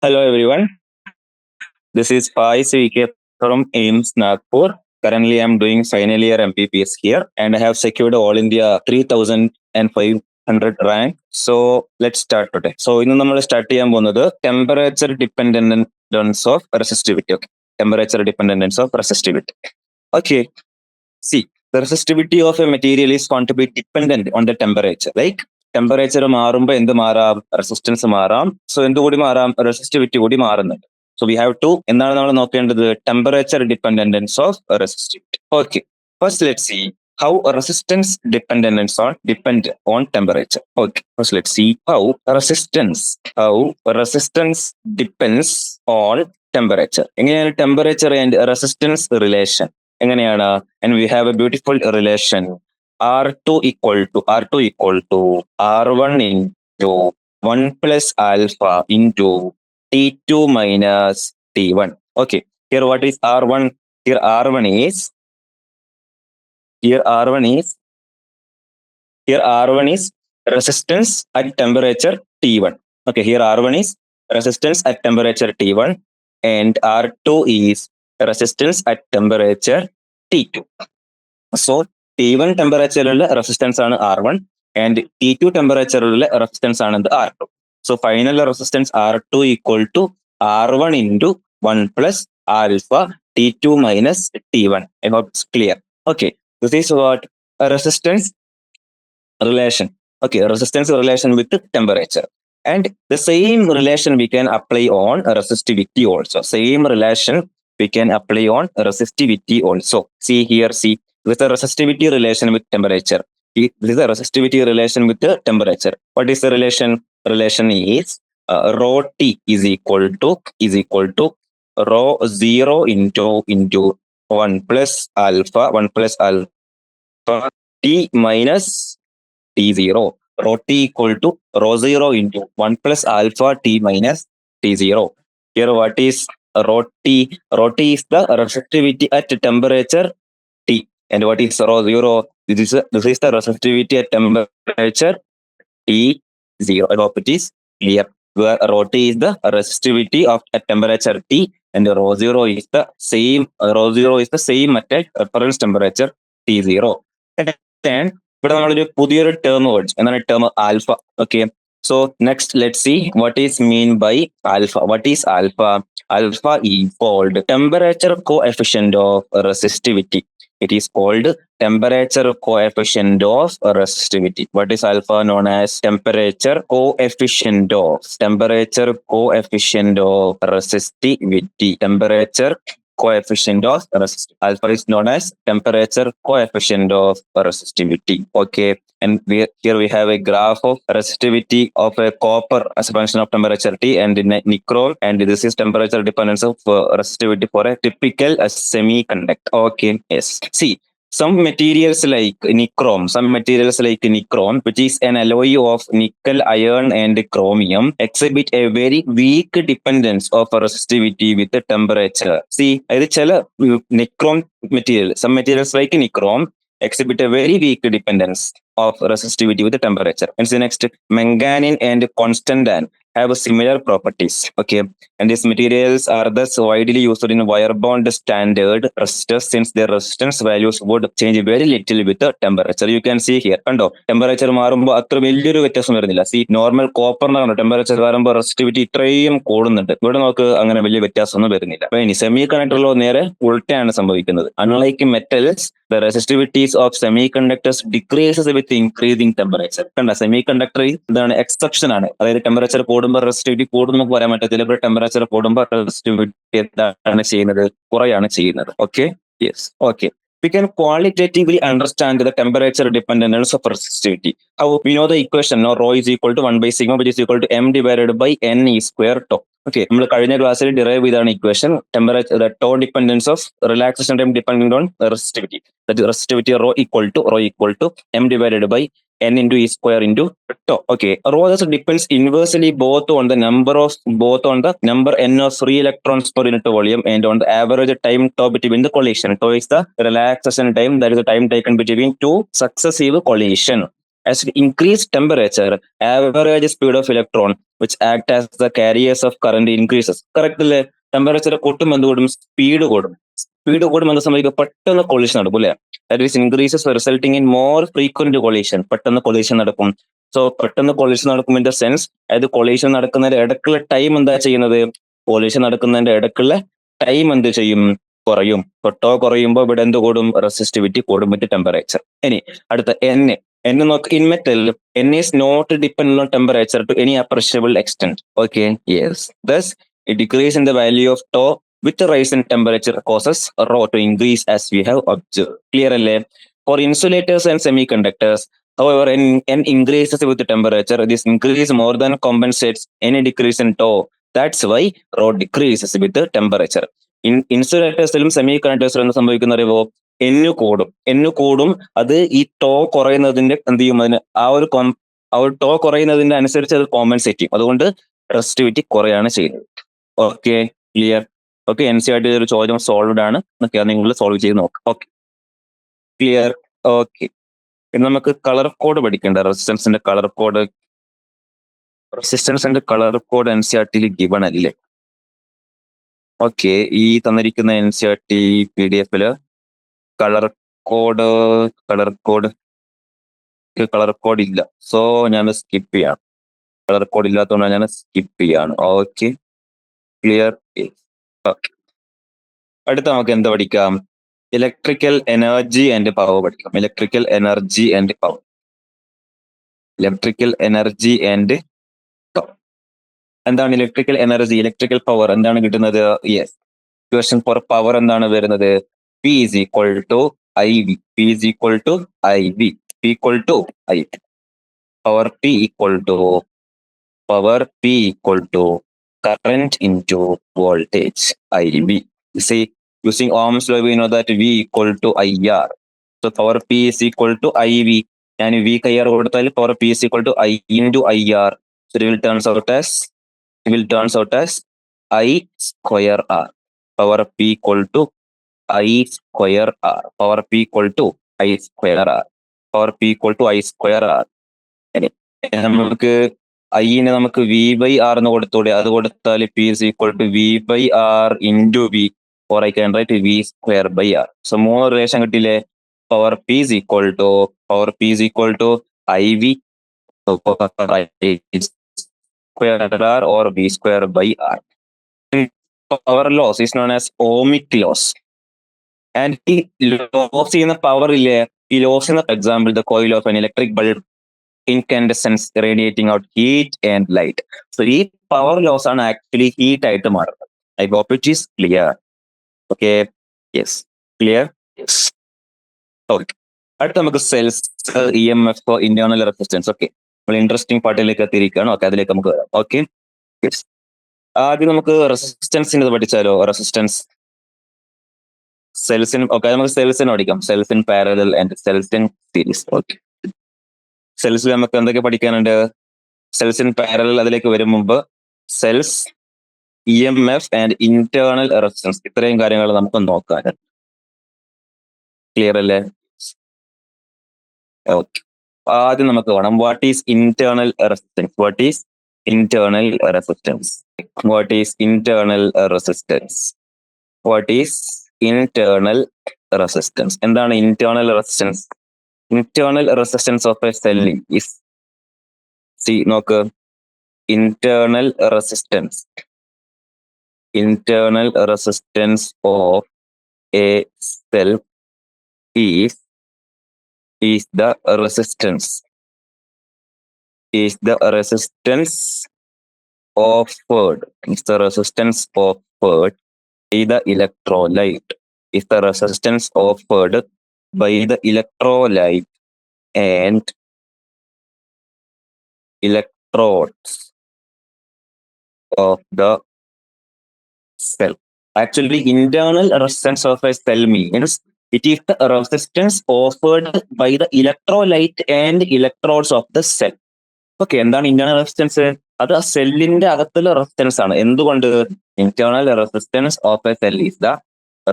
Hello everyone, this is Faaiz from AIMS Nagpur. Currently, I'm doing final year MPPS here and I have secured All India 3500 rank. So let's start today. So ഇന്ന് നമ്മൾ start ചെയ്യാൻ പോകുന്നത് temperature dependence of resistivity. Okay, temperature dependence of resistivity. Okay, see, the resistivity of a material is found to be dependent on the temperature. Like temperature മാറുമ്പോൾ എന്ത് മാറാം? Resistance മാറാം. So എന്തുകൂടി മാറാം? Resistivity കൂടി മാറുന്നുണ്ട്. സോ വി ഹാവ് ടു എന്താണ് നമ്മൾ നോക്കേണ്ടത്? Temperature dependence of resistivity. Okay, first let see how resistance depend on temperature. Okay, first let's see how resistance depends on temperature. എങ്ങനെയാണ് ടെമ്പറേച്ചർ ആൻഡ് റെസിസ്റ്റൻസ് റിലേഷൻ? എങ്ങനെയാണ്? and we have a beautiful relation. R2 equal to R1 into 1 plus alpha into T2 minus T1. Okay, here what is R1? Here R1 is resistance at temperature T1. Okay, here R1 is resistance at temperature T1 and R2 is resistance at temperature T2. So T1 ടെമ്പറേച്ചറിലുള്ള resistance ആണ് R1 and T2 ടെമ്പറേച്ചറിലുള്ള resistance ആണ് R2. So final resistance R2 equal to R1 into 1 plus alpha T2 minus T1. I hope it's clear. Okay, this is what a resistance relation. Okay, resistance relation with temperature. And the same relation we can apply on resistivity also. Same relation we can apply on resistivity also. See here, see. With a resistivity relation with temperature. This is a resistivity relation with the temperature. What is the relation? Relation is rho T is equal to rho 0 into 1 plus alpha T minus T0. Rho T equal to rho 0 into 1 plus alpha T minus T0. Here what is rho T? Rho T is the resistivity at temperature T. And what is rho 0? This is the resistivity at temperature T0. I hope it is clear. Where rho T is the resistivity of at temperature T and rho 0 is the same. Rho 0 is the same at reference temperature T0. And ഇവിടെ നമ്മളൊരു പുതിയൊരു term words എന്നാണ് term alpha. Okay, so next let's see what is mean by alpha. What is alpha? Alpha is called temperature coefficient of resistivity. It is called temperature coefficient of resistivity. What is alpha? Known as temperature coefficient of resistivity. Temperature coefficient of resistivity. Alpha is known as temperature coefficient of resistivity. Okay, and here we have a graph of resistivity of a copper as a function of temperature T and nickel, and this is temperature dependence of resistivity for a typical semiconductor. Okay, yes. See, some materials like nichrome, which is an alloy of nickel, iron, and chromium, exhibit a very weak dependence of resistivity with the temperature. See, nichrome material, some materials like nichrome exhibit a very weak dependence of resistivity with the temperature. And the next, manganese and constantan have similar properties. Okay, and these materials are thus widely used in wire bond standard resistors since their resistance values would change very little with the temperature. You can see here, കണ്ടോ temperature മാറുമ്പോൾ അത്ര വലിയൊരു വ്യത്യാസം വരുന്നില്ല. C, normal കോപ്പറിനാണ് temperature മാറുമ്പോൾ resistivity ഇത്രയും കൂടുന്നുണ്ട്. ഇവിടെ നമുക്ക് അങ്ങനെ വലിയ വ്യത്യാസമൊന്നും വരുന്നില്ല. അപ്പൊ ഇനി സെമി കണ്ടക്ടറിലോ നേരെ ഉൾട്ടയാണ് സംഭവിക്കുന്നത്. Unlike metals, the resistivities of semiconductors decreases with increasing temperature. കണ്ട, സെമി കണ്ടക്ടർ ഇതാണ് എക്സെപ്ഷൻ ആണ്. അതായത് ടെമ്പറേച്ചർ കൂടുമ്പോൾ റെസിസ്റ്റിവിറ്റി കൂടും നമുക്ക് പറയാൻ പറ്റത്തില്ല. ഇപ്പോൾ ടെമ്പറേച്ചർ കൂടുമ്പോൾ റെസിസ്റ്റിവിറ്റി എന്താണ് ചെയ്യുന്നത്? കുറയാണ് ചെയ്യുന്നത്. Okay, yes. Okay, we can qualitatively understand the temperature dependence of resistivity. How we know the equation, no, rho is equal to 1 by sigma, which is equal to m divided by n e square tau. Okay, നമ്മൾ കഴിഞ്ഞ ക്ലാസ്സിൽ derive ചെയ്താണ് equation. Temperature tau dependence of relaxation time depending on resistivity. That is resistivity rho equal to m divided by n into e square into tau. Okay, rho also depends inversely both on the number n of free electrons per unit volume and on the average time tau between the collision. Tau is the relaxation time, that is the time taken between two successive collision. As we increase temperature, average speed of electron which act as the carriers of current increases. Correct അല്ലേ? Temperature കൂട്ടും എന്ത് കൂടും? Speed കൂടും. Speed കൂടും എന്ത് സംഭവിക്കും? പെട്ടെന്ന് collision നടക്കും അല്ലേ? That is increases resulting in more frequent collision. പെട്ടെന്ന് കൊളീഷൻ നടക്കും. സോ പെട്ടെന്ന് കൊളീഷൻ നടക്കും ഇൻ ദ സെൻസ്, അതായത് കൊളീഷൻ നടക്കുന്നതിന്റെ ഇടക്കുള്ള ടൈം എന്താ ചെയ്യുന്നത്? കൊളീഷൻ നടക്കുന്നതിന്റെ ഇടക്കുള്ള ടൈം എന്ത് ചെയ്യും? കുറയും. ടോ കുറയുമ്പോൾ ഇവിടെ എന്ത് കൂടും? റെസിസ്റ്റിവിറ്റി കൂടും വിത്ത് ടെമ്പറേച്ചർ. ഇനി അടുത്ത എൻ. എൻ നോക്ക്. In metal n is not depend on temperature to any appreciable extent. Okay, yes. Thus a decrease in the value of tau with a rise in temperature causes rho to increase as we have observed. Clear alle? For insulators and semiconductors, however, n increases with the temperature. This increase more than compensates any decrease in tau. That's why rho decreases with the temperature. In ഇൻസുലേറ്റേഴ്സിലും സെമി കണ്ടക്ടേഴ്സിലും എന്ത് സംഭവിക്കുന്ന അറിയുമോ? എന്നു കൂടും. അത് ഈ ടോ കുറയുന്നതിന്റെ എന്ത് ചെയ്യും? അതിന് ആ ഒരു ടോ കുറയുന്നതിന്റെ അനുസരിച്ച് അത് കോമ്പൻസേറ്റ് ചെയ്യും. അതുകൊണ്ട് റെസിസ്റ്റിവിറ്റി കുറയാണ് ചെയ്യുന്നത്. Okay, clear. ഓക്കെ, NCERT ഒരു ചോദ്യം സോൾവ്ഡ് ആണ്. നിങ്ങൾ സോൾവ് ചെയ്ത് നോക്കാം. Okay, clear. ഓക്കെ, ഇനി നമുക്ക് കളർ കോഡ് പഠിക്കേണ്ട. റെസിസ്റ്റൻസിന്റെ കളർ കോഡ്. NCERT ഗിവൺ അല്ലേ? ഓക്കെ, ഈ തന്നിരിക്കുന്ന NCERT PDF കളർ കോഡ് ഇല്ല. സോ ഞാൻ സ്കിപ്പ് ചെയ്യാണ്. കളർ കോഡ് ഇല്ലാത്തതുകൊണ്ട് ഞാൻ സ്കിപ്പ് ചെയ്യാണ്. Okay, clear. ഓക്കെ, അടുത്ത നമുക്ക് എന്താ പഠിക്കാം? ഇലക്ട്രിക്കൽ എനർജി ആൻഡ് പവർ പഠിക്കാം. Electrical energy and power. എന്താണ് ഇലക്ട്രിക്കൽ എനർജി? ഇലക്ട്രിക്കൽ പവർ എന്താണ് കിട്ടുന്നത്? യെസ്, ക്വസ്റ്റ്യൻ ഫോർ പവർ എന്താണ് വരുന്നത്? P is equal to IV. Power P equal to current into voltage IV. You see, using Ohm's law, we know that V equal to IR. So power P is equal to IV. And V IR കൊടുത്താൽ power P is equal to I into IR. So it will turns out as I square R. Power P equal to I square R. Power P equal to I square R. Power P equal to I square R. നമുക്ക് ഐനെ നമുക്ക് V by R എന്ന് കൊടുത്തൂടെ? അത് കൊടുത്താൽ P is equal to V by R into V, or I can write V square by R. So മൂന്ന് relation കിട്ടിയില്ലേ? Power P is equal to IV square R or V square by R. Power loss is known as ohmic loss. And ഈ loss ചെയ്യുന്ന power ഇല്ലേ, ഈ loss ചെയ്യുന്ന example the coil of an electric bulb incandescence radiating out heat and light. So ഈ power loss ആണ് actually heat ആയിട്ട് മാറുന്നത്. I hope it is clear. Okay, yes, clear. Yes. Okay, അടുത്ത നമുക്ക് cells, EMF, internal resistance. Okay, നമ്മൾ interesting പാർട്ടിലേക്ക് എത്തിയിരിക്കുകയാണ്. Okay, അതിലേക്ക് നമുക്ക് വരാം. Okay, yes. ആദ്യം നമുക്ക് റെസിസ്റ്റൻസിന് പഠിച്ചാലോ? റെസിസ്റ്റൻസ് സെൽസിന്. ഓക്കെ, നമുക്ക് സെൽസിന് പഠിക്കാം. Cells in parallel and cells in series. Okay, സെൽസിൽ നമുക്ക് എന്തൊക്കെ പഠിക്കാനുണ്ട്? സെൽസ് ഇൻ പാരലൽ അതിലേക്ക് വരും മുമ്പ് cells, EMF and internal resistance, ഇത്രയും കാര്യങ്ങൾ നമുക്ക് നോക്കാൻ. ക്ലിയർ അല്ലേ? ഓക്കെ, ആദ്യം നമുക്ക് വേണം വാട്ട് ഈസ് ഇന്റേണൽ റെസിസ്റ്റൻസ്. എന്താണ് internal resistance? Internal resistance of A cell is, നോക്ക്, internal resistance of a cell is the resistance offered by the electrolyte, and electrodes of the cell. Actually, internal resistance of a cell means it is the resistance offered by the electrolyte and electrodes of the cell. Okay, എന്താണ് internal resistance? അത് ആ സെല്ലിന്റെ അകത്തുള്ള resistance ആണ്. എന്തുകൊണ്ട്? Internal resistance of A cell is the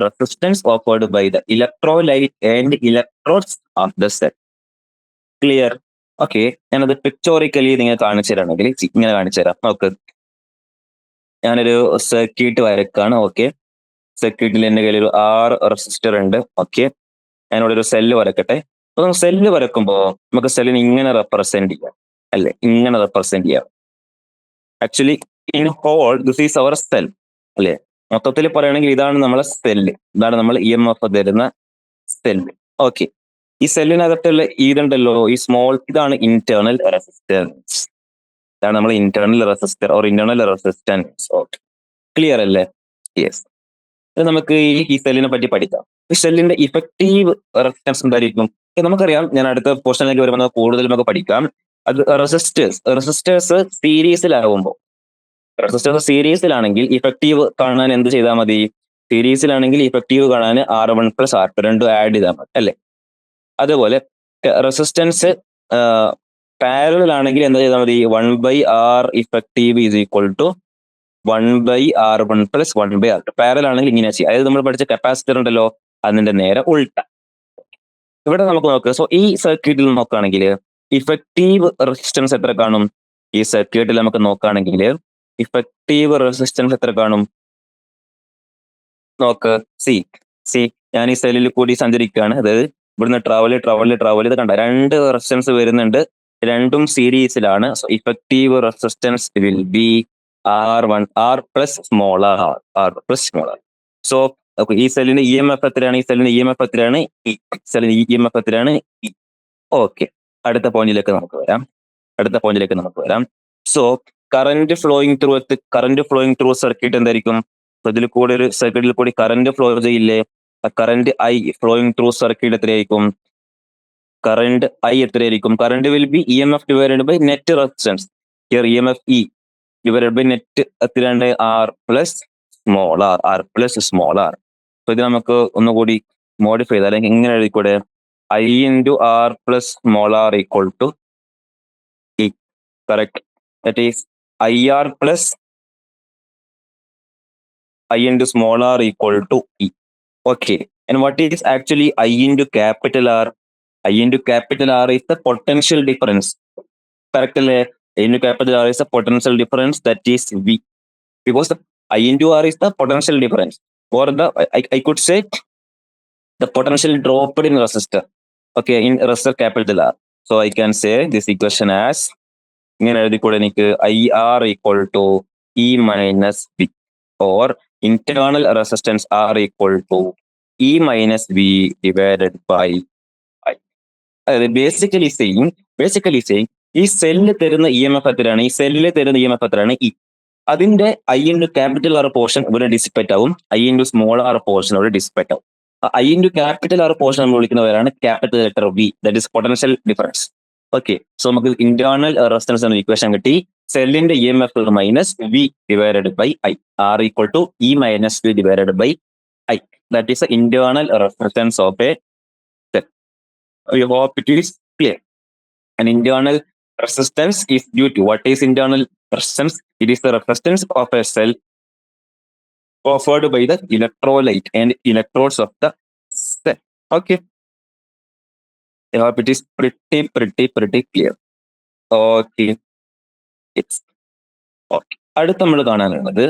resistance offered by the electrolyte and electrodes of the cell. Clear? Okay, ഞാനത് pictorially നിങ്ങൾ കാണിച്ചു തരാണെങ്കിൽ ഇങ്ങനെ കാണിച്ചു തരാം. നോക്ക്, ഞാനൊരു സർക്യൂട്ട് വരക്കാണ്. ഓക്കെ, സർക്യൂട്ടിൽ എന്റെ കയ്യിൽ ഒരു 6 റെസിസ്റ്റർ ഉണ്ട്. ഓക്കെ, ഞാനിവിടെ ഒരു സെല്ല് വരക്കട്ടെ. അപ്പൊ സെല്ല് വരക്കുമ്പോൾ നമുക്ക് സെല്ലിന് ഇങ്ങനെ റെപ്രസെന്റ് ചെയ്യാം, അല്ലെ? ഇങ്ങനെ റെപ്രസെന്റ് ചെയ്യാം. Actually in whole this is our cell, അല്ലെ? മൊത്തത്തിൽ പറയുകയാണെങ്കിൽ ഇതാണ് നമ്മളെ സെല്ല്, ഇതാണ് നമ്മൾ EMF തരുന്ന സെല്ല്. ഓക്കെ, ഈ സെല്ലിനകത്തുള്ള ഇതുണ്ടല്ലോ, ഈ സ്മോൾ, ഇതാണ് ഇന്റേണൽ റെസിസ്റ്റൻസ്. ഇതാണ് നമ്മൾ internal resistor or internal resistance. Okay, clear അല്ലേ? യെസ്. നമുക്ക് ഈ സെല്ലിനെ പറ്റി പഠിക്കാം. ഈ സെല്ലിന്റെ ഇഫക്റ്റീവ് റെസിസ്റ്റൻസ് എന്തായിരിക്കും? നമുക്കറിയാം, ഞാൻ അടുത്ത പോർഷനിലേക്ക് വരുമ്പോൾ കൂടുതൽ നമുക്ക് പഠിക്കാം. അത് റെസിസ്റ്റേഴ്സ് സീരീസിലാണെങ്കിൽ ഇഫക്റ്റീവ് കാണാൻ എന്ത് ചെയ്താൽ മതി? സീരീസിലാണെങ്കിൽ ഇഫക്റ്റീവ് കാണാൻ R1+R2 രണ്ടും ആഡ് ചെയ്താൽ മതി, അല്ലെ? അതുപോലെ റെസിസ്റ്റൻസ് പാരലൽ ആണെങ്കിൽ എന്താ ചെയ്താൽ മതി? 1/R effective is equal to 1/R1+1/R2. Parallel ആണെങ്കിൽ ഇങ്ങനെ ചെയ്യാം. അതായത് നമ്മൾ പഠിച്ച കപ്പാസിറ്റർ ഉണ്ടല്ലോ, അതിന്റെ നേരെ ഉൾട്ട. ഇവിടെ നമുക്ക് നോക്കാം. സോ ഈ സർക്യൂട്ടിൽ നോക്കുകയാണെങ്കിൽ ഇഫക്റ്റീവ് റെസിസ്റ്റൻസ് എത്ര കാണും? ഈ സർക്യൂട്ടിൽ നമുക്ക് നോക്കുകയാണെങ്കിൽ ഇഫക്റ്റീവ് റെസിസ്റ്റൻസ് എത്ര കാണും? നോക്ക്, സി സി ഞാൻ ഈ സെല്ലിൽ കൂടി സഞ്ചരിക്കുകയാണ്. അതായത് ഇവിടുന്ന് ട്രാവൽ ഇത് കണ്ട 2 റെസിസ്റ്റൻസ് വരുന്നുണ്ട്, രണ്ടും സീരീസിലാണ്. So effective resistance will be R1+R+r. So ഈ സെല്ലിന് EMF എത്രയാണ്? ഈ സെല്ലിന് EMF എത്രയാണ്? സെല്ലിന് EMF എത്രയാണ്? ഓക്കെ, അടുത്ത പോയിന്റിലേക്ക് നമുക്ക് വരാം. So current flowing through circuit എന്തായിരിക്കും? ഇതിൽ കൂടെ ഒരു സർക്യൂട്ടിൽ കൂടി കറന്റ് ഫ്ലോ ചെയ്യില്ലേ? Current I flowing through circuit എത്രയായിരിക്കും? Current will be EMF divided by net resistance. Here EMF E divided by net എത്രയാണ്? R+r. അപ്പൊ ഇത് നമുക്ക് ഒന്നുകൂടി മോഡിഫൈ ചെയ്ത്, അല്ലെങ്കിൽ ഇങ്ങനെ എഴുതിക്കൂടെ? I×R+r equal to E. Correct. That is IR plus I into small r equal to E. Okay. And what is actually I into capital R? I into capital R is the potential difference. Correct. I into capital R is the potential difference, that is V. Because the I into R is the potential difference. Or I could say the potential dropped in resistor. Okay, in resistor capital R. So I can say this equation as ഇങ്ങനെ എഴുതിക്കൂടെ എനിക്ക്? IR equal to E minus V, or internal resistance R equal to E minus V divided by I. അതായത് basically same ഈ cell തരുന്ന EMF എത്രയാണ്? E. അതിന്റെ I into capital R portion ഇവിടെ dissipate ആവും, I into small r portion ഇവിടെ dissipate ആവും. I into capital R portion നമ്മൾ വിളിക്കുന്നവരാണ് capital letter V, that is potential difference. Okay, so നമുക്ക് ഇന്റേണൽ റെസിസ്റ്റൻസ് എന്ന ഇക്വേഷൻ കിട്ടി. സെല്ലിന്റെ EMF minus V divided by I, R equal to E minus V divided by I. That is internal resistance of A cell. I hope it is clear. An internal resistance is due to, what is internal resistance? It is the resistance of a cell offered by the electrolyte and electrodes of the cell. Okay. I hope it is pretty clear. Okay. It's okay. അടുത്ത നമ്മൾ കാണാനുള്ളത്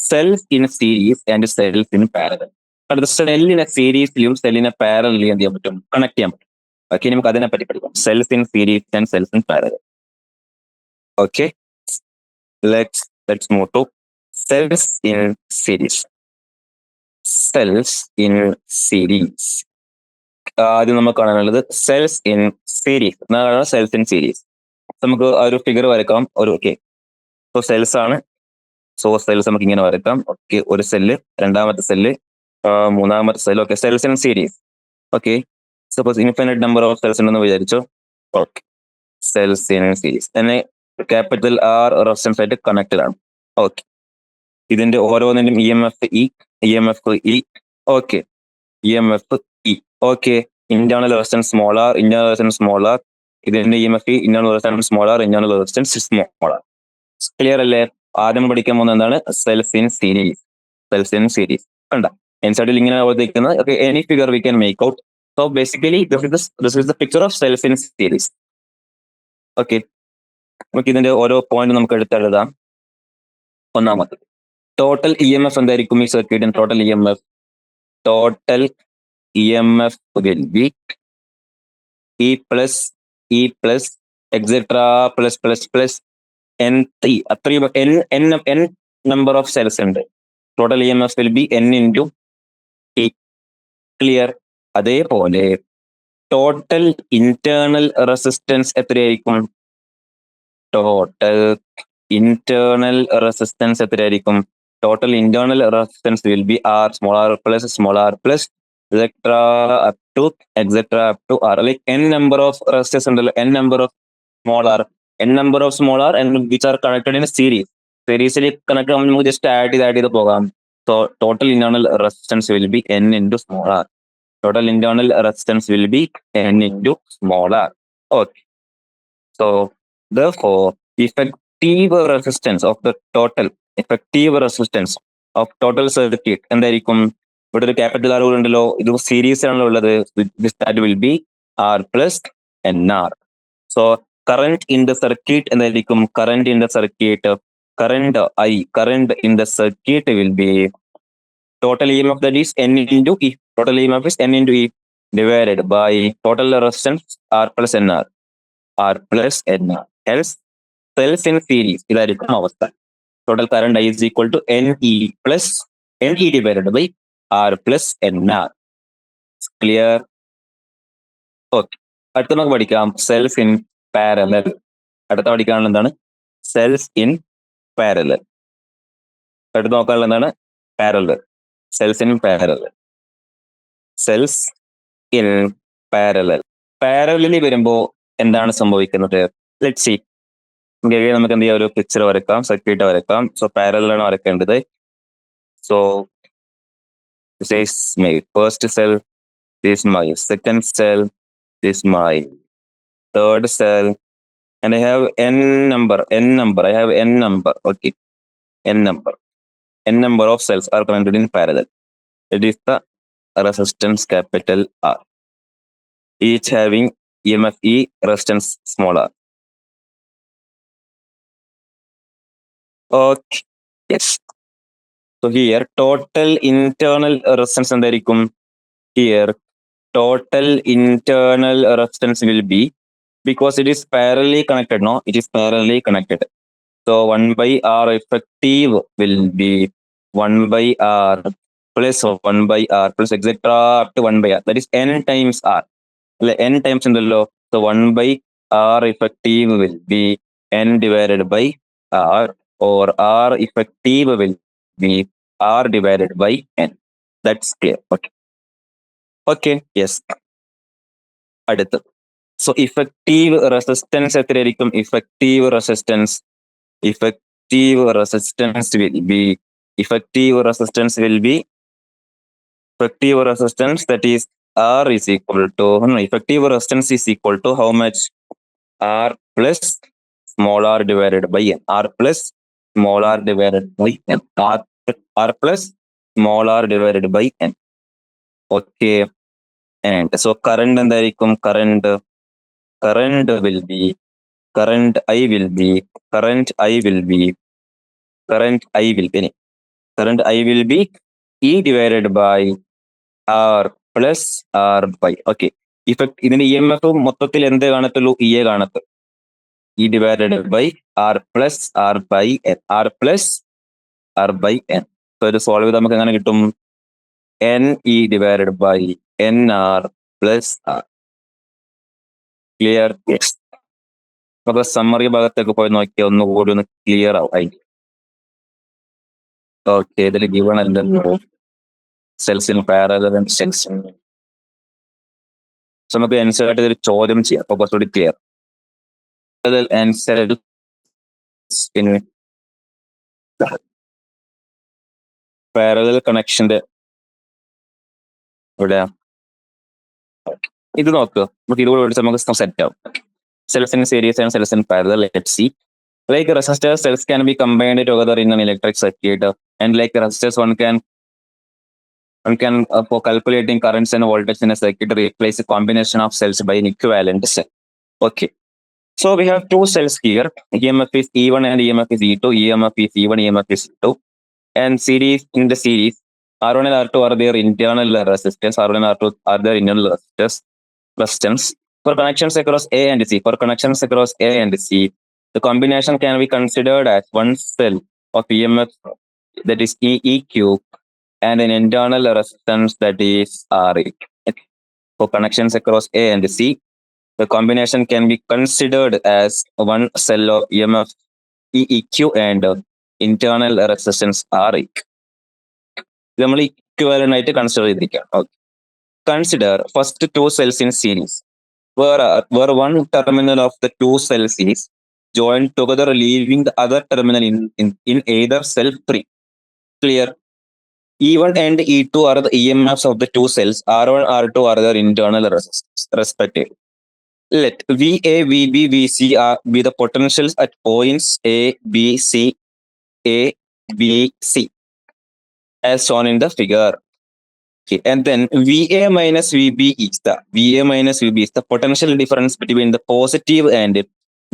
cells in series and cells in parallel. അടുത്ത സെല്ലിനെ സീരീസിലും സെല്ലിനെ പാരലലും എന്ത് ചെയ്യാൻ പറ്റും? Connect ചെയ്യാൻ പറ്റും. ഓക്കെ, നമുക്ക് അതിനെ പറ്റി പഠിക്കാം. Cells in series and cells in parallel. Okay, let's move to cells in series. ആദ്യം നമുക്ക് കാണാനുള്ളത് cells in series. Cells in series നമുക്ക് ആ ഒരു ഫിഗർ വരക്കാം. ഓക്കെ, സോ സെൽസ് ആണ്. സോ സെൽസ് നമുക്ക് ഇങ്ങനെ വരക്കാം. ഓക്കെ, ഒരു സെല്ല്, രണ്ടാമത്തെ സെല്ല്, മൂന്നാമത്തെ cell. Okay, cells in series. Okay, suppose infinite number of cells ഉണ്ടെന്ന് വിചാരിച്ചോ. ഓക്കെ, സെൽസ് ഇൻ സീരീസ് തന്നെ ക്യാപിറ്റൽ R റെസിസ്റ്റൻസ് ആയിട്ട് കണക്റ്റഡ് ആണ്. ഓക്കെ, ഇതിന്റെ ഓരോന്നിന്റെയും EMF E. Okay, EMF E. Okay, internal resistance small r, ഇതിന്റെ EMF E, internal resistance small r, internal resistance small r. Clear അല്ലേ? ആദ്യം പഠിക്കാൻ പോകുന്നത് എന്താണ്? Cells in series. കണ്ട NCERT ഇങ്ങനെ അവതരിക്കുന്നത്. Okay, any figure we can make out. So basically this is the picture of cells in series. Okay, നമുക്ക് ഇതിന്റെ ഓരോ പോയിന്റ് നമുക്ക് എടുത്തെഴുതാം. ഒന്നാമത് ടോട്ടൽ ഇ എം എഫ് എന്തായിരിക്കും ഈ സർക്യൂട്ടിന്? Total E M F will be E plus et cetera plus N3. അത്രയും n number of cells ഉണ്ട്. Total E M F will be n into T. Clear? അതേപോലെ ടോട്ടൽ ഇന്റേണൽ റെസിസ്റ്റൻസ് എത്രയായിരിക്കും? Total internal resistance എത്രയായിരിക്കും? Total internal resistance will B r small r plus etcetera up to r. Like n number of resistors ഉണ്ടല്ലോ, n number of small r and which are connected in a series. സീരീസിൽ connect ആകുമ്പോൾ നമുക്ക് just add ചെയ്ത് പോകാം. So total internal resistance will be n into small r. Total internal resistance will be n into small r. Okay. So therefore, effective resistance of circuit എന്തായിരിക്കും? ഇവിടെ ഒരു capital R ഉണ്ടല്ലോ, ഇത് series ആണല്ലോ ഉള്ളത്. That will be r plus nr. So current in the circuit എന്തായിരിക്കും? Current in the circuit will be total EMF, that is n into E. Total EMF is n into E divided by total resistance r plus nr. Else cells in series ഇതായിരിക്കും അവസ്ഥ. Total current I is equal to NE divided by r plus nr. Clear? Okay. അടുത്ത നമുക്ക് പഠിക്കാം cells in parallel. അടുത്ത പഠിക്കാനുള്ള എന്താണ്? Cells in parallel. അടുത്ത് നോക്കാനുള്ള എന്താണ്? പാരലൽ. Cells in parallel. പാരലലിൽ വരുമ്പോ എന്താണ് സംഭവിക്കുന്നത്? Let's see. നമുക്ക് എന്ത് ചെയ്യാം? ഒരു പിക്ചർ വരക്കാം, സർക്യൂട്ട് വരക്കാം. സോ പാരലലാണ് വരക്കേണ്ടത്. So this is my first cell, this is my second cell, this is my third cell, and I have n number. Okay, n number of cells are connected in parallel. It is the resistance capital R, each having EMF E, resistance small r. Okay, yes. So here total internal resistance എന്തായിരിക്കും? Here total internal resistance will be, because it is parallelly connected, no? It is parallelly connected. So 1 by R effective will be 1 by R plus 1 by R plus etc. up to 1 by R. That is n times R. N times ഉണ്ടല്ലോ. So 1 by R effective will be n divided by R, or R effective will be R divided by n. That's clear. Okay. Yes. അടുത്ത്. So effective resistance എത്രയായിരിക്കും? Effective resistance will be that is R is equal to, effective resistance is equal to how much? R plus small r divided by n. R plus small r divided by n. R plus small r divided by n. Okay. And so current എന്തായിരിക്കും? Current I will be E divided by R plus R by. Okay. ഇതിന് EMF മൊത്തത്തിൽ എന്ത് കാണത്തുള്ളൂ? E കാണത്തുള്ളൂ. E divided by R plus R by n. So ഇത് solve ചെയ്ത് നമുക്ക് എങ്ങനെ കിട്ടും? NE divided by NR plus R. Clear? Yes. അപ്പൊ സമ്മറി ഭാഗത്തേക്ക് പോയി നോക്കിയാൽ ഒന്നുകൂടി ഒന്ന് ക്ലിയർ ആവും. ഓക്കെ, ഇതിൽ ഗിവൺ അല്ലല്ലോ cells in parallel and cells in. So നമുക്ക് NCERT ഒരു ചോദ്യം ചെയ്യാം, അപ്പൊ കുറച്ചുകൂടി ക്ലിയർ. NCERT ഇൻ പാരലൽ കണക്ഷന്റെ എവിടെയാ? ഇത് നോക്കുക, നമുക്ക് ഇതുകൂടെ പഠിച്ചാൽ നമുക്ക് സെറ്റ് ആവും. Cells in series and cells in parallel. Let's see. Like resistors, cells can be combined together in an electric circuit, and like resistors, one can for calculating currents and voltage in a circuit replace a combination of cells by an equivalent cell. Okay. So we have two cells here. EMF is E1 and EMF is E2. EMF is E1, EMF is E2. And series in the series, R1 and R2 are their internal resistance. R1 and R2 are their internal resistance. For connections across A and C, the combination can be considered as one cell of EMF, that is EEQ, and an internal resistance, that is RE. For connections across A and C, the combination can be considered as one cell of EMF EEQ and internal resistance RE. നമ്മൾ equivalent ആയിട്ട് consider ചെയ്തിരിക്കാം. Consider first two cells in series, where one terminal of the two cells is joined together, leaving the other terminal in either cell free. Clear? E1 and E2 are the EMFs of the two cells. R1, R2 are their internal resistance, respectively. Let VA, VB, VC be the potentials at points A, B, C, A, B, C, as shown in the figure. Okay, and then VA minus VB is the potential difference between the positive and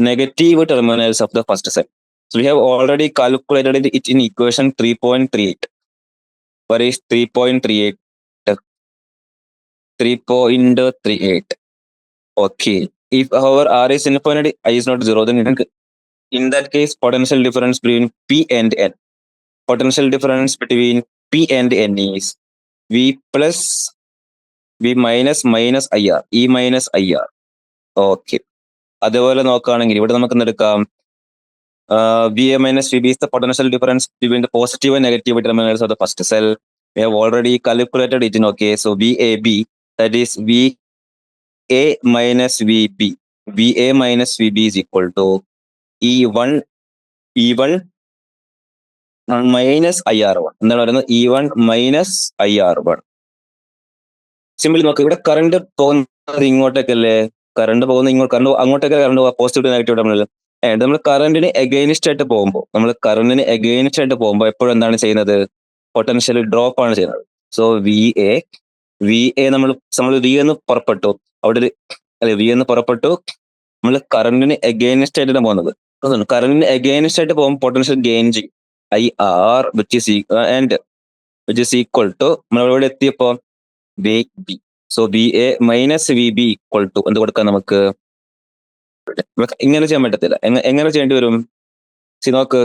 negative terminals of the first cell. So we have already calculated it in equation 3.38. Where is 3.38? 3.38. Okay. If however R is infinity, I is not 0, then in that case, potential difference between P and N. Potential difference between P and N is V plus V minus minus IR, E minus IR. Okay. അതേപോലെ നോക്കുകയാണെങ്കിൽ ഇവിടെ നമുക്ക് എന്തെടുക്കാം, VA minus VB is the potential difference between the positive and negative terminals of the first cell. We have already calculated it in okay. So VAB, that is VA minus VB. VA minus VB is equal to E1 minus IR1. എന്താണ് പറയുന്നത്? E1 minus IR1. Simply നോക്കുക, ഇവിടെ current പോകുന്നത് ഇങ്ങോട്ടേക്കല്ലേ, current അങ്ങോട്ടേക്ക് current പോകാം, positive negative terminal. നമ്മൾ കറണ്ടിന് against ആയിട്ട് പോകുമ്പോൾ എപ്പോഴും എന്താണ് ചെയ്യുന്നത്? പൊട്ടൻഷ്യൽ ഡ്രോപ്പ് ആണ് ചെയ്യുന്നത്. സോ വി എ നമ്മൾ വി എന്ന് പുറപ്പെട്ടു, നമ്മൾ കറണ്ടിന് എഗെയിൻസ്റ്റ് ആയിട്ടാണ് പോകുന്നത്. കറണ്ടിന് എഗെയിൻസ്റ്റ് ആയിട്ട് പോകുമ്പോൾ പൊട്ടൻഷ്യൽ ഗെയിൻ ചെയ്യും, IR, which is equal to നമ്മളിവിടെ എത്തിയപ്പോ VB. So VA minus VB equal to എന്ത് കൊടുക്കാം? നമുക്ക് ഇങ്ങനെ ചെയ്യാൻ പറ്റത്തില്ല. എങ്ങനെ ചെയ്യേണ്ടി വരും? നോക്ക്,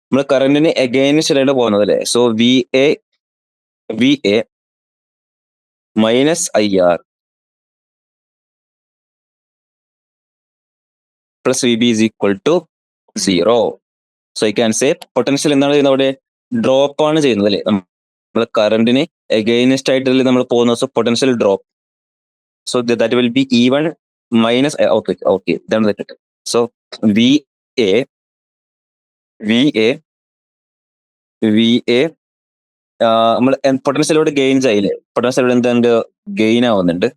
നമ്മൾ കറണ്ടിന് എഗെയിൻസ്റ്റ് ആയിട്ട് പോകുന്നത് അല്ലേ. So VA minus IR plus VB is equal to 0. So I can say potential എന്താണ് ചെയ്യുന്നത്? അവിടെ ഡ്രോപ്പ് ആണ് ചെയ്യുന്നത് അല്ലേ. നമ്മൾ കറണ്ടിന് എഗെയിൻസ്റ്റ് ആയിട്ട് നമ്മൾ പോകുന്നത്. So potential drop. So that will be E1 minus okay ഇതാണ് തെറ്റ്. സോ VA നമ്മൾ പൊട്ടൻഷ്യലോട് ഗെയിൻ ചെയ്യില്ലേ, പൊട്ടൻഷ്യലോട് എന്താണ്ട് ഗെയിൻ ആവുന്നുണ്ട്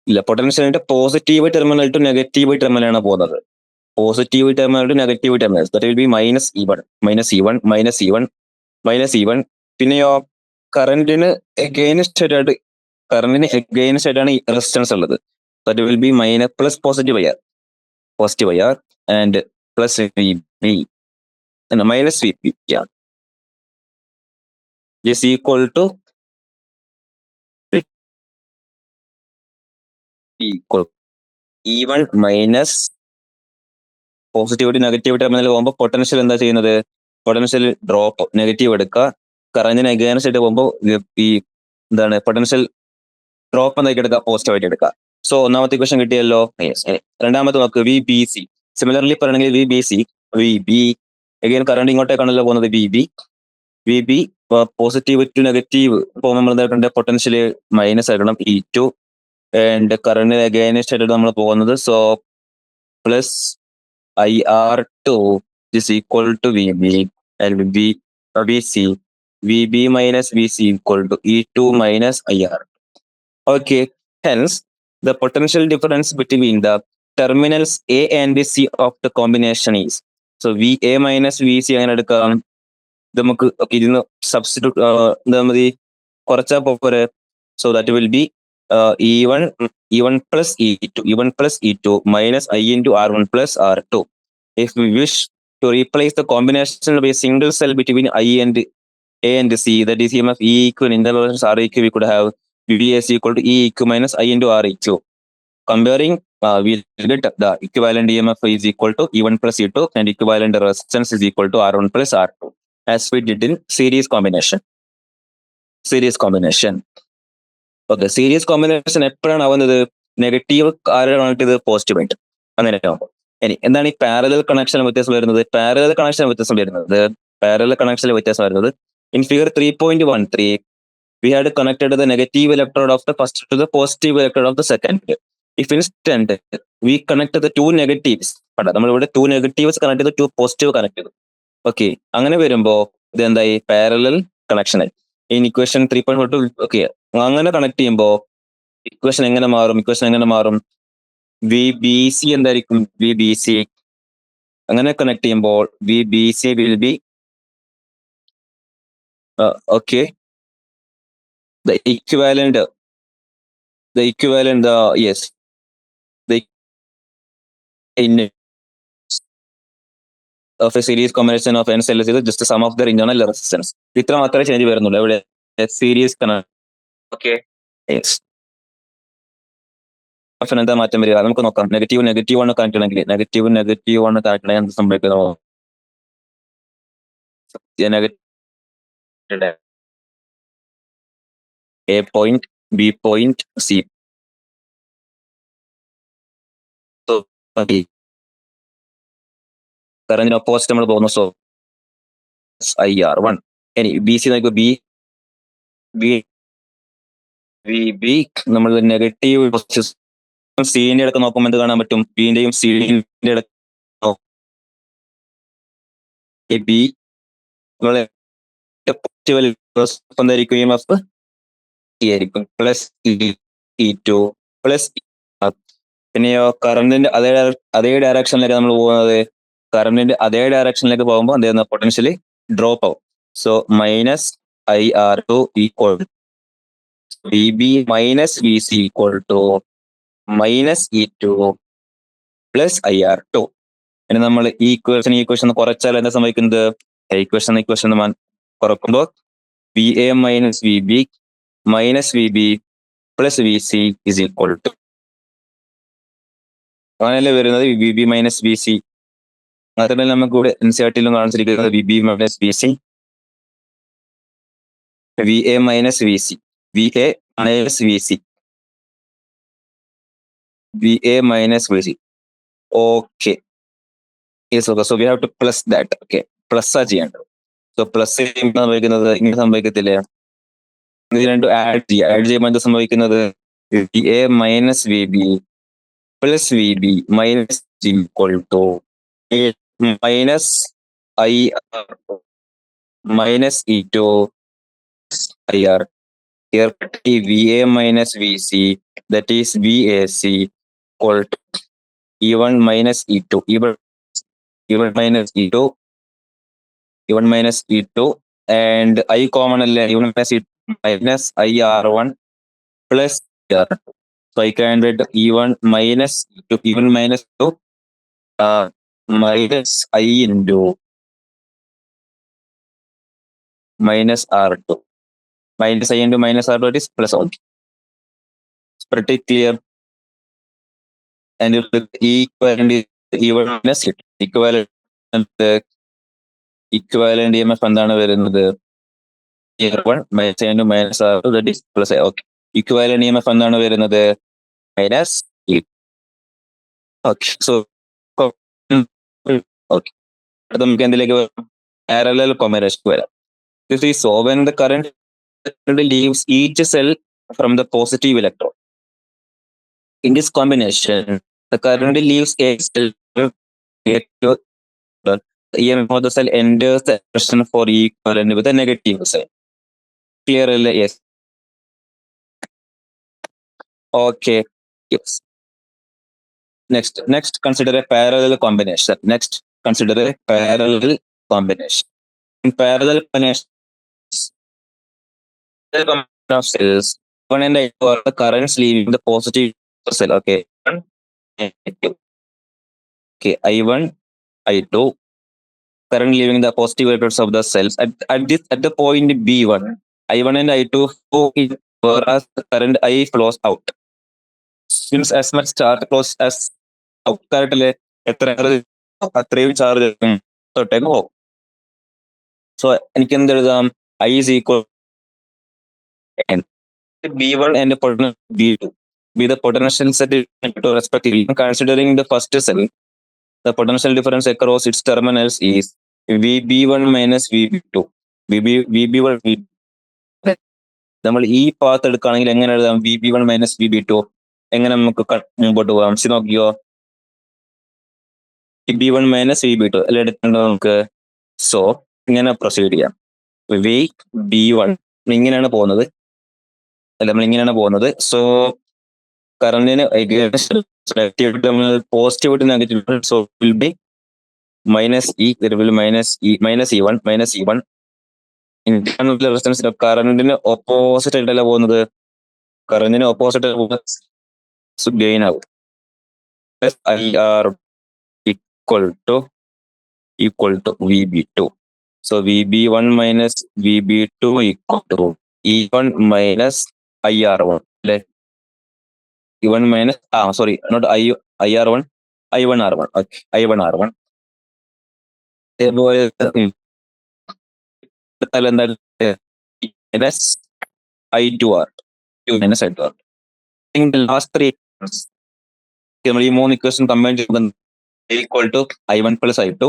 ഇല്ല. പൊട്ടൻഷ്യലിന്റെ positive terminal to negative terminal ആണ് പോകുന്നത്. Positive terminal to negative terminal, that will be -E1. പിന്നെയോ കറണ്ടിന് എഗെയിൻസ്റ്റ് ആയിട്ടാണ് ഈ റെസിസ്റ്റൻസ് ഉള്ളത്. That will be plus positive IR and plus VB minus VB is equal to E1 minus positive to negative terminal പോകുമ്പോൾ potential എന്താ ചെയ്യുന്നത്? Potential drop, negative എടുക്കുക. കറണ്ടിന് against ആയിട്ട് പോകുമ്പോൾ ഈ എന്താണ് പൊട്ടൻഷ്യൽ ഡ്രോപ്പ് എന്താക്കി എടുക്കുക? പോസിറ്റീവ് ആയിട്ട് എടുക്കുക. സോ ഒന്നാമത്തെ ഇക്വേഷൻ കിട്ടിയല്ലോ. രണ്ടാമത്തെ നോക്ക്, VBC. സിമിലർലി പറയണമെങ്കിൽ VB എഗെയിൻ കറണ്ട് ഇങ്ങോട്ടേക്കാണല്ലോ പോകുന്നത്. VB പോസിറ്റീവ് ടു നെഗറ്റീവ് പോകുമ്പോൾ നമ്മൾ എന്തായിട്ടുണ്ട്? പൊട്ടൻഷ്യൽ മൈനസ് ആക്കണം, E2. ആൻഡ് കറണ്ടിന് എഗെയിൻസ്റ്റ് ആയിട്ട് നമ്മൾ പോകുന്നത്. So plus IR2 is equal to VB and VC. VB minus VC equal to E2 minus IR. Okay, hence the potential difference between the terminals A and C of the combination is, so VA minus VC അങ്ങനെ എടുക്കാം. നമുക്ക് ഇതിന് substitute കുറച്ചാൽ പോരെ. So that will be E1 plus E2 minus I into R1 plus R2. If we wish to replace the combination of a single cell between I and A and C, that is EMF E equal intervals R eq, we could have VS equal to E eq minus I into R eq. Comparing, we'll get the equivalent EMF is equal to E1 plus E2 and equivalent resistance is equal to R1 plus R2, as we did in series combination. Okay, series combination എപ്പോഴാണ് ആവുന്നത്? Negative ആരായിട്ട് ഇത് positive ആയിട്ട് അങ്ങനെ ആവുമ്പോൾ. ഇനി എന്താണ് ഈ parallel connection വ്യത്യാസം വരുന്നത്? പാരലൽ കണക്ഷൻ വ്യത്യാസം വരുന്നത് in figure 3.13 we had connected the negative electrode of the first to the positive electrode of the second. If instant we connect the two negatives, നമ്മളിവിടെ two negatives കണക്ട് ചെയ്ത് two positive connect ചെയ്തു. Okay, അങ്ങനെ വരുമ്പോ ഇത് എന്തായി? Parallel connection ആയി. In equation 3.42 okay, അങ്ങനെ connect ചെയ്യുമ്പോ ഇക്വേഷൻ എങ്ങനെ മാറും? വി ബി സി എന്തായിരിക്കും? വി ബി സി അങ്ങനെ കണക്ട് ചെയ്യുമ്പോൾ V B C will be okay the equivalent yes, the in of a series combination of n cells is just the sum of their internal resistance. ഇത്ര മാത്രമേ change വരുന്നുള്ളൂ ഇവിടെ series okay. Yes, എന്താ മാറ്റം വരിക നമുക്ക് നോക്കാം. നെഗറ്റീവ് ആണ് കണക്ട് ചെയ്യണമെങ്കിൽ നെഗറ്റീവ് ആണ് കണക്ട് ചെയ്യാൻ എന്ത് സംഭവിക്കുന്നു? A point, B point, C. കറന്റിന് ഓപ്പോസിറ്റ് നമ്മൾ പോകുന്നു. So IR1. ഇനി ബി സി നോക്കുമ്പോൾ ബി നമ്മൾ നെഗറ്റീവ് സിന്റെ ഇടക്ക് നോക്കുമ്പോൾ എന്ത് കാണാൻ പറ്റും? ബിന്റെയും സിന്റെ ഇടക്ക് ബി എന്തായിരിക്കും? EMF ആയിരിക്കും പ്ലസ് E2 പ്ലസ്. പിന്നെയോ കറന്റിന്റെ അതേ ഡയറക്ഷനിലേക്ക് നമ്മൾ പോകുന്നത്. കറന്റിന്റെ അതേ ഡയറക്ഷനിലേക്ക് പോകുമ്പോൾ എന്ത് ചെയ്യുന്ന പൊട്ടൻഷ്യലി ഡ്രോപ്പ് ആവും. So minus IR2 equal VB minus VC equal to minus E2 plus IR2. ഇനി നമ്മൾ ഈ ഇക്വേഷൻ കുറച്ചാൽ എന്താ സംഭവിക്കുന്നത്? ഇക്വേഷൻ കുറക്കുമ്പോൾ VA minus VB minus VB plus VC is equal to അങ്ങനെയല്ലേ വരുന്നത്? VB minus VC. മാത്രമല്ല നമുക്ക് ഇവിടെ NCERT-ലും കാണിച്ചിരിക്കുന്നത് VB minus VC, VA minus VC, VA minus VC, VA minus VC. Okay. Yes, okay. So we have to plus that. Okay. Plus ആ ചെയ്യേണ്ടത്. So plus സംഭവിക്കുന്നത് ഇങ്ങനെ സംഭവിക്കത്തില്ലേ? ഇത് രണ്ടും ആഡ് ചെയ്യുമ്പോൾ എന്താ സംഭവിക്കുന്നത്? VA minus VB plus VB minus equal to minus IR minus E2 IR. Here VA minus VC, that is VAC equal to E1 minus E2, E1 minus E2 and I common E1 plus E2 minus IR1 plus IR. So I can write E1 minus E2, E1 minus 2 minus I into minus R2. Minus I into minus R2 is plus 1. It's pretty clear. And if the equivalent is E1 minus E2, equivalent EMF എന്താണ് വരുന്നത്? E1 minus I into minus R2, that is plus I. Okay. Equivalent EMF എന്താണ് വരുന്നത്? Minus E. Okay. So okay. നമുക്ക് എന്തിലേക്ക് വരാം? Parallel combination വരാം. So when the current leaves each cell from the positive electrode, in this combination the current leaves a cell, the EMF of the cell enters the expression for equivalent with the negative side. Clear? Yes. Okay. Yes. Next consider a parallel combination. In parallel combination of cells I1 and I2 are the currents leaving the positive cell. Okay. Okay, I1, I2, current leaving the positive electrons of the cells at the point B1. I1 and I2 flow in, whereas the current I flows out. Since as much charge flows as out, currently എത്ര അത്രയും charge തൊട്ടേക്ക് പോകും. So എനിക്ക് എന്ത് എഴുതാം? I is equal B1 and potential B2 be the potentials at respectively. Considering the first cell, the potential difference across its terminals is VB1 minus VB2. VB1 നമ്മൾ ഈ path എടുക്കുകയാണെങ്കിൽ എങ്ങനെ എഴുതാം? VB1 മൈനസ് VB2 എങ്ങനെ നമുക്ക് മുമ്പോട്ട് പോകാം? നോക്കിയോ, VB1 മൈനസ് VB2 അല്ലെ എടുക്കേണ്ടത് നമുക്ക്. സോ ഇങ്ങനെ പ്രൊസീഡ് ചെയ്യാം. VB1 ഇങ്ങനെയാണ് പോകുന്നത്, നമ്മളിങ്ങനെയാണ് പോകുന്നത്. സോ കറണ്ടിന് positive to negative, so will be minus E, there will minus E1 internal resistance. കറണ്ടിന് ഓപ്പോസിറ്റ് ആയിട്ടല്ല പോകുന്നത്, കറണ്ടിന് ഓപ്പോസിറ്റ് ഗെയിൻ ആവും. IR equal to VB2. So VB1 minus VB2 equal to E1 minus IR1. E1 minus sorry, not IR1, I1R1. Okay, I1R1. I2R, minus I2R. In the last three, നമ്മൾ ഈ മൂന്ന് equation combine ചെയ്യുന്നത് equal to I1 plus I2.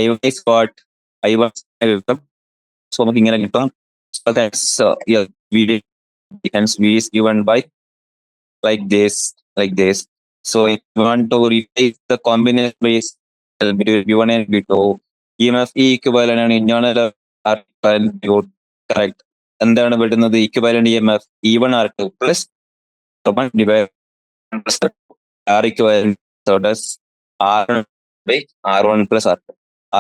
I1 is what? I1 കിട്ടും. So നമുക്ക് ഇങ്ങനെ കിട്ടാം. So that's V is given by like this. So if you want to replace the combination base between V1 and V2, EMF equivalent ആണ് internal correct. എന്താണ് വരുന്നത്? equivalent EMF E1R2 plus divided R equivalent, so does R1 by R1 plus R2.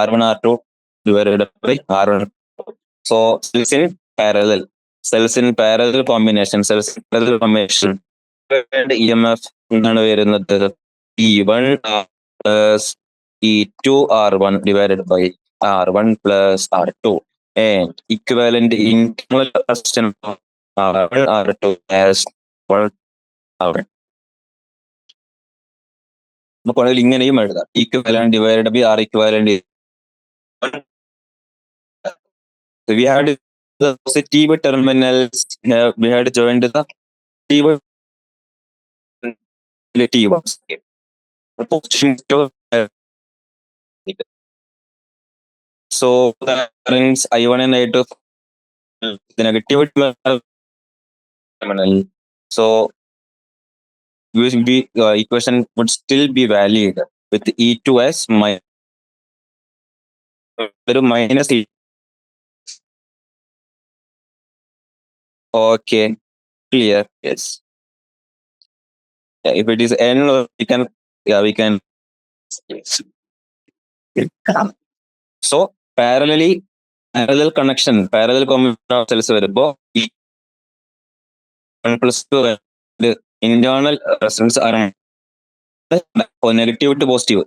R1R2 divided by R1. So cells in parallel combination. EMF എന്താണ് വരുന്നത്? E1 plus E2R1 divided by R1 plus R2, and equivalent internal resistance R1 R2 as R1. നമുക്ക് ഇങ്ങനെയും എഴുതാം, equivalent divided by R equivalent. So we had the positive terminals, we had joined the negative ones. So the currents I1 and I2, the negative terminal. So equation would still be valid with E2 as minus E. Okay, clear? Yes. If it is N, we can. So parallel connection, parallel combination of cells വരുമ്പോ E1 plus 2 internal resistance ആണ് negative to positive.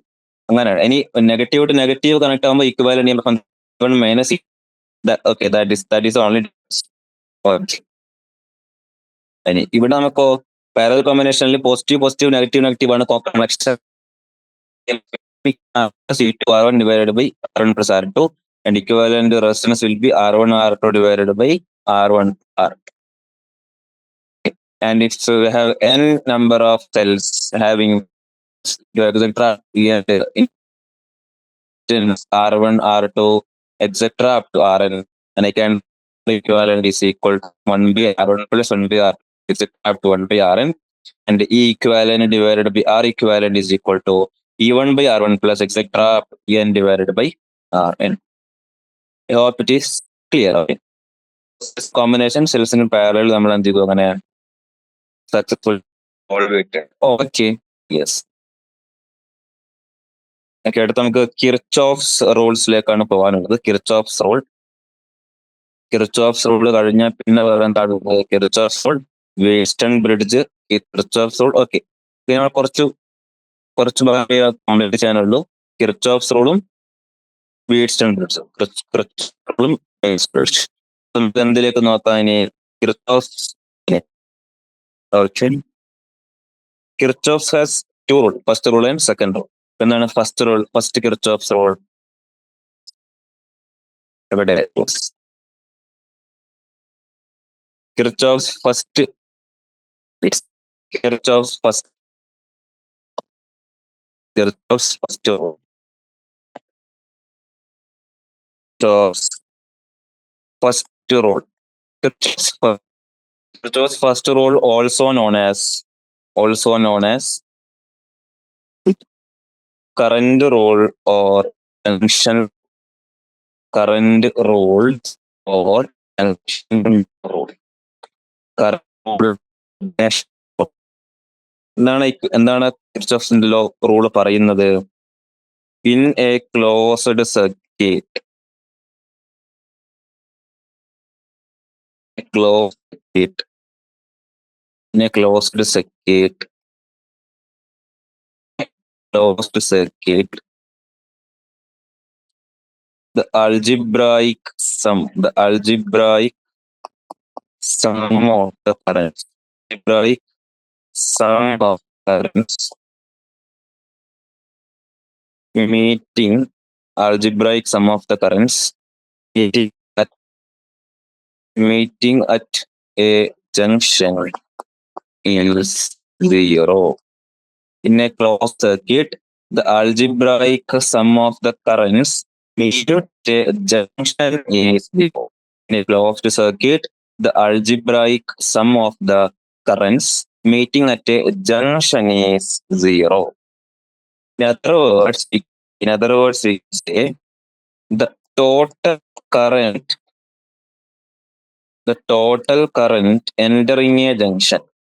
അങ്ങനെയാണ്. ഇനി negative to negative connect ആകുമ്പോൾ equivalent minus okay, that is only. ഇനി ഇവിടെ നമുക്കോ parallel കോമ്പിനേഷനിൽ positive negative ആണ് connection. R1 divided by R1 plus R2, and equivalent resistance will be R1 R2 divided by R1 R2. And if we have n number of cells having R1 R2 etc. up to Rn, and I can equivalent is equal to 1 by R1 plus 1 by R2 etc. up to 1 by Rn, and E equivalent divided by R equivalent is equal to E1 by R1 plus etc. N divided by Rn. I hope it is clear. Okay. This combination cells in parallel നമ്മൾ എന്ത് ചെയ്തു? അങ്ങനെ successful. Okay. Yes. Okay, അടുത്ത നമുക്ക് Kirchhoff's റൂൾസിലേക്കാണ് പോകാനുള്ളത്. Kirchhoff's rule കഴിഞ്ഞാൽ പിന്നെ വേറെ എന്താണ്? Kirchhoff's rule Wheatstone bridge, Kirchhoff's rule. Okay, നമ്മൾ കുറച്ച് ഭാഗമേ കംപ്ലീറ്റ് ചെയ്യാനുള്ളൂ. കിർച്ചോഫ്സ് റൂളും വീറ്റ്സ്റ്റൺ ബ്രിഡ്ജും. റൂളും ബ്രിഡ്ജ്. നമുക്ക് എന്തിലേക്ക് നോക്കാം ഇനി? Kirchhoff's. Okay, Kirchhoff's has two rule, first rule and second rule. എന്താണ് first rule? First Kirchhoff's rule എവിടെ? Kirchhoff's first Kirchhoff's first rule. Kirchhoff's first rule. Kirchhoff's first rule, also known as current rule or junction current rules or junction rule. Current rule. എന്താണ് കിർച്ചോഫ്സിന്റെ rule പറയുന്നത്? In A closed circuit, in a closed circuit, the algebraic sum of the currents, meeting algebraic sum of the currents meeting at a junction is zero. In a closed circuit, the algebraic sum of the currents meeting at a junction is zero. In a closed circuit, the algebraic sum of the currents meeting at a junction is zero. In other words, we say the total current entering a junction,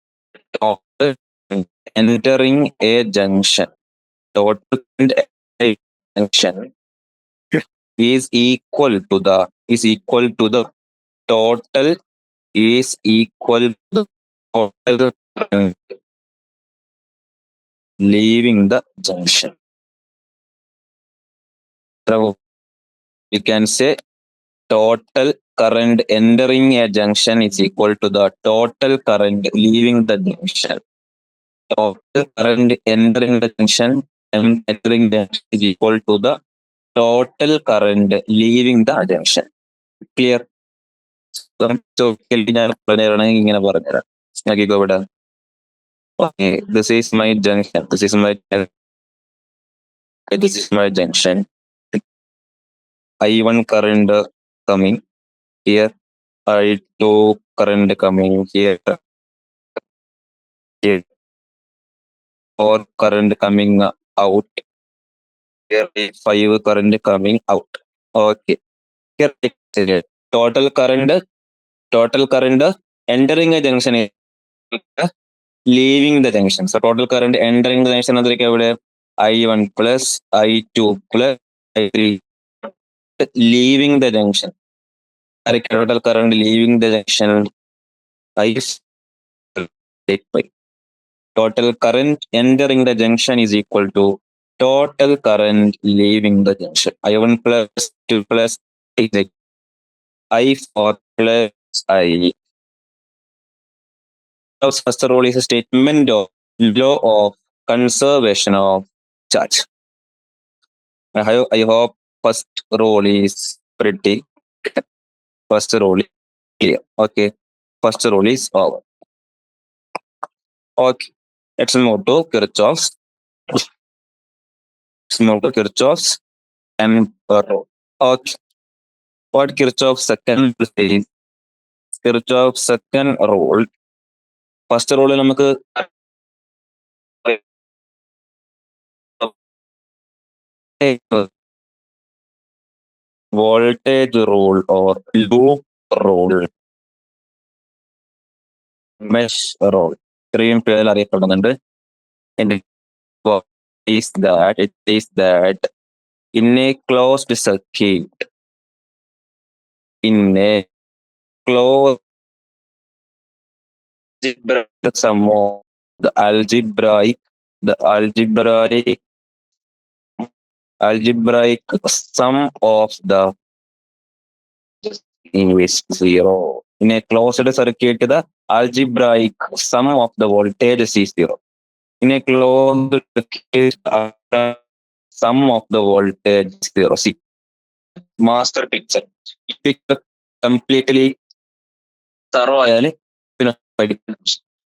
is equal to the total current leaving the junction. So we can say total current entering a junction is equal to the total current leaving the junction. Total current entering the junction is equal to the total current leaving the junction. Clear? ഇങ്ങനെ പറഞ്ഞുതരാം. നോക്കിക്കോ ഇവിടെ. Okay, this is my junction. This is my junction. I1 current coming here. I2 current coming here. Or current coming out. Here 5 current coming out. Okay. Here total current entering a junction is leaving the junction. So total current entering the junction is I1 plus I2 plus I3. Leaving the junction. Total current leaving the junction is total current entering the junction is equal to total current leaving the junction. I1 plus 2 plus I4 plus I. First rule is a statement of law of conservation of charge. I hope first rule is pretty. First rule is clear. Okay. First rule is over. Okay. Let's move to Kirchhoff's. And okay. What Kirchhoff's second rule is? Kirchhoff's second rule. First rule നമുക്ക് voltage rule or loop rule, mesh rule. ഇത്രയും പേരിൽ അറിയപ്പെടുന്നുണ്ട്. It is that in a closed circuit, sum of the algebraic sum of the is zero. In a closed circuit, the algebraic sum of the voltage is zero. In a closed circuit, sum of the voltage is zero. See, master picture. If it completely thorough ആയാല് പിന്നെ പഠിക്കും.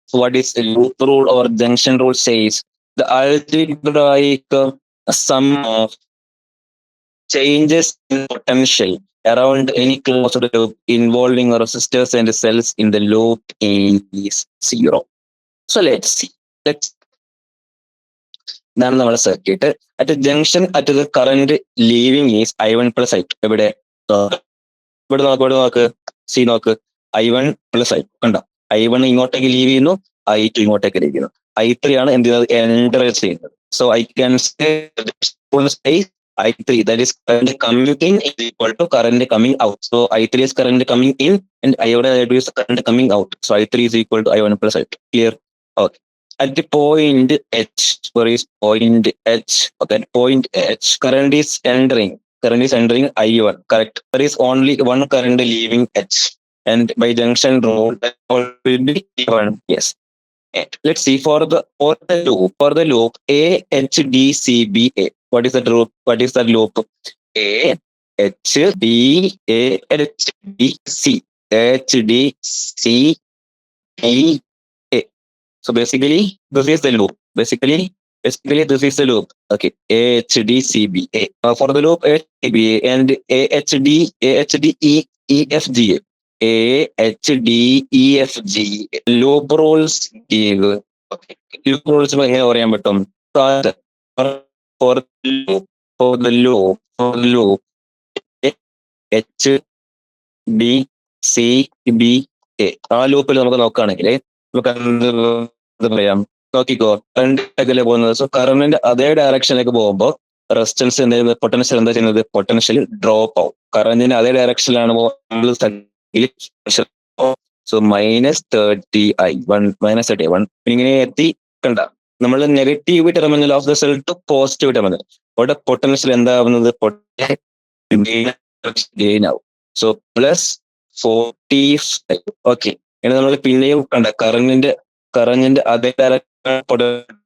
So what is the loop rule or junction rule says? The algebraic sum of changes in potential around any closed loop involving resistors and cells in the loop is zero. So let's see. ഇതാണ് നമ്മുടെ circuit. At junction at the current leaving is I1 plus I2. എവിടെ ഇവിടെ നോക്ക് C നോക്ക് I1 plus I2 കണ്ട. I1 ഇങ്ങോട്ടേക്ക് leave ചെയ്യുന്നു, I2 ഇങ്ങോട്ടേക്ക് ലീവ് ചെയ്യുന്നു. I3 ആണ് എന്ത് ചെയ്യുന്നത്, എൻ്റർ ചെയ്യുന്നത്. So I can say I3, that is current coming in, is equal to current coming out. So I3 is current coming in and I1 is current coming out. So I3 is equal to I1 plus I2. Clear? Okay. At the point H, where is point H? Okay, at point H, current is entering I1. Correct. There is only one current leaving H, and by junction rule, that will be I1. Yes. Let's see for the loop AHDCBA. What is the loop? AHDCBA. So basically, this is the loop. Basically, this is the loop. Okay, AHDCBA. For the loop AHDCBA and AHDEFGA. AHDEFGA. Loop rules give. Okay. Loop rules എങ്ങനെ പറയാൻ പറ്റും? For the loop HDCBA. ആ ലൂപ്പിൽ നമുക്ക് നോക്കുകയാണെങ്കിൽ നമുക്ക് എന്ത് പറയാം, നോക്കിക്കോ, കറണ്ട് അകലെ പോകുന്നത്. സോ കറണ്ടിന്റെ അതേ ഡയറക്ഷനിലേക്ക് പോകുമ്പോൾ റെസിസ്റ്റൻസ് എന്ത് ചെയ്യുന്നത്, പൊട്ടൻഷ്യൽ എന്താ ചെയ്യുന്നത്, പൊട്ടൻഷ്യൽ ഡ്രോപ്പ് ആവും. കറണ്ടിന്റെ അതേ ഡയറക്ഷനിലാണ് സോ -30I1 ഇങ്ങനെ എത്തി. കണ്ട, നമ്മൾ negative terminal of the cell to positive terminal. അവിടെ പൊട്ടൻഷ്യൽ എന്താവുന്നത്, ഗെയിൻ ആവും. സോ +45. ഓക്കെ, ഇനി നമ്മൾ പിന്നെയും കണ്ട കറണ്ടിന്റെ അതേ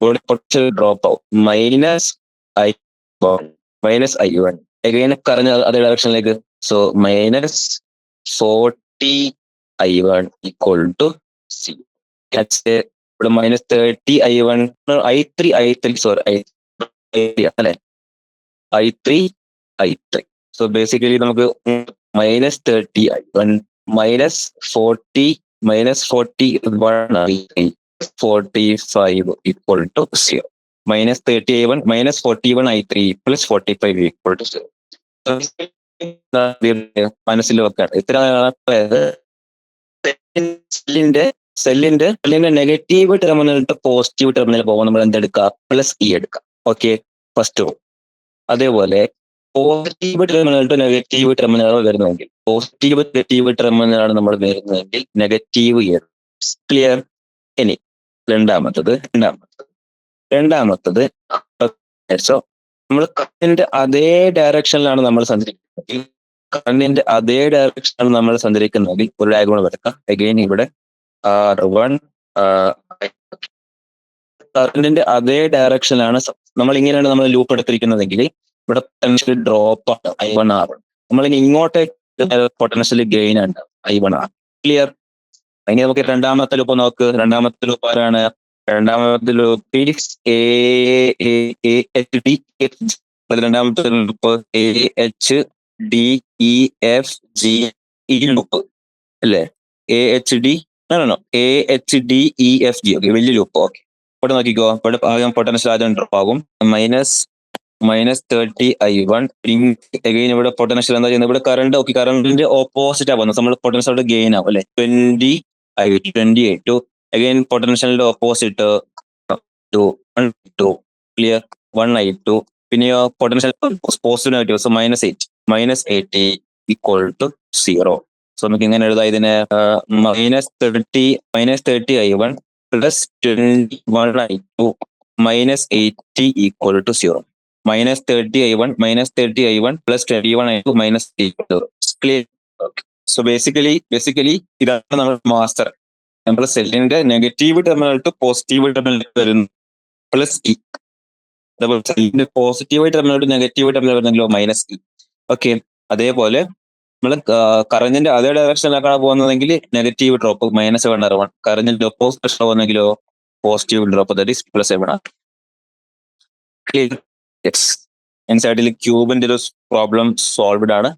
പൊട്ടൻഷ്യൽ ഡ്രോപ്പ് ആവും. -I1 എഗൈൻ കറണ്ട് അതേ ഡയറക്ഷനിലേക്ക്. So -40I1 equal to 0. ഇവിടെ -30I1 I3 അല്ലെ, I3. സോ ബേസിക്കലി നമുക്ക് -30I1 -40 equal to 0. -30I1 -41 I3 +45 equal to 0. മനസ്സിൽ വെക്കാൻ ഇത്ര സെല്ലിന്റെ negative terminal to positive terminal പോകുമ്പോൾ നമ്മൾ എന്തെടുക്കുക, +E എടുക്കുക. Okay, first rule. അതേപോലെ positive terminal to negative terminal വരുന്നതെങ്കിൽ, പോസിറ്റീവ് നെഗറ്റീവ് ടെർമിനലാണ് നമ്മൾ വരുന്നതെങ്കിൽ നെഗറ്റീവ് E. ക്ലിയർ? ഇനി രണ്ടാമത്തത് സോ നമ്മൾ കറണ്ടിന്റെ അതേ ഡയറക്ഷനിലാണ് നമ്മൾ സഞ്ചരിക്കുന്നതെങ്കിൽ ഒരു ഡയഗ്രം എടുക്കാം. അഗൈൻ ഇവിടെ R1 കറണ്ടിന്റെ അതേ ഡയറക്ഷനിലാണ് നമ്മൾ ഇങ്ങനെയാണ് നമ്മൾ ലൂപ്പ് എടുത്തിരിക്കുന്നതെങ്കിൽ ഇവിടെ പൊട്ടൻഷ്യൽ ഡ്രോപ്പ് ആണ് I1 R1. നമ്മളിനി ഇങ്ങോട്ടേക്ക് പൊട്ടൻഷ്യൽ ഗെയിൻ ആണ് I1 R. ക്ലിയർ? ഇനി നമുക്ക് രണ്ടാമത്തെ ലൂപ്പ് നോക്ക്. രണ്ടാമത്തെ ലൂപ്പ് ആരാണ്? രണ്ടാമത്തെ ലൂപ്പ് രണ്ടാമത്തെ ലൂപ്പ് AHDEFG ലൂപ്പ് അല്ലേ? AHDEFG. ഓക്കെ, വലിയ ലൂപ്പ്. ഓക്കെ, ഇവിടെ നോക്കിക്കോ. ഇവിടെ ആദ്യം പൊട്ടൻഷ്യൽ ആദ്യം ഡ്രോപ്പ് ആകും. -30I1. അഗൈൻ ഇവിടെ പൊട്ടൻഷ്യൽ എന്താ ചെയ്യുന്നത്, ഇവിടെ കറണ്ട്. ഓക്കെ, കറണ്ടിന്റെ ഓപ്പോസിറ്റ് ആ പോകുന്നത്. നമ്മൾ പൊട്ടൻഷ്യൽ ഗെയിൻ ആവും അല്ലെ, 20I2. അഗൈൻ പൊട്ടൻഷ്യലിന്റെ ഓപ്പോസിറ്റ് 2. ക്ലിയർ? 1I2. പിന്നെയോ potential positive negative. So -80 equal to 0. So നമുക്ക് ഇങ്ങനെ എഴുതാം ഇതിനെ -30 I1 plus 21I2 -80 equal to 0. -30 I1 plus 21I2 -0. Clear. So basically ഇതാണ് നമ്മുടെ മാസ്റ്റർ. നമ്മുടെ സെല്ലിന്റെ negative terminal to positive terminal വരുന്നു പ്ലസ് ഇ. സെല്ലിന്റെ positive terminal to negative terminal വരുന്നെങ്കിലോ -E. ഓക്കെ. അതേപോലെ നമ്മൾ കറന്റിന്റെ അതേ ഡയറക്ഷനിലേക്കാണ് പോകുന്നതെങ്കിൽ നെഗറ്റീവ് ഡ്രോപ്പ് -7R1. കറന്റിന്റെ ഓപ്പോസിറ്റ് പോകുന്നെങ്കിലോ positive drop, that is +7R. Clear. Yes. NCERT ക്യൂബിന്റെ ഒരു പ്രോബ്ലം സോൾവ്ഡ് ആണ്.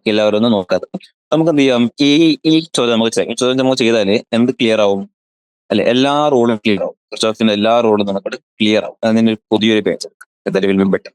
എല്ലാവരും ഒന്ന് നോക്കാതെ നമുക്ക് എന്ത് ചെയ്യാം, ഈ ചോദ്യം നമുക്ക് ചെയ്താല് എന്ത് ക്ലിയർ ആവും അല്ലെ? എല്ലാ റൂളും ക്ലിയർ ആവും. കിർച്ചോഫിന്റെ എല്ലാ റൂളും നമുക്ക് ക്ലിയർ ആവും. അതിന് പുതിയൊരു പേജ് ബെറ്റർ.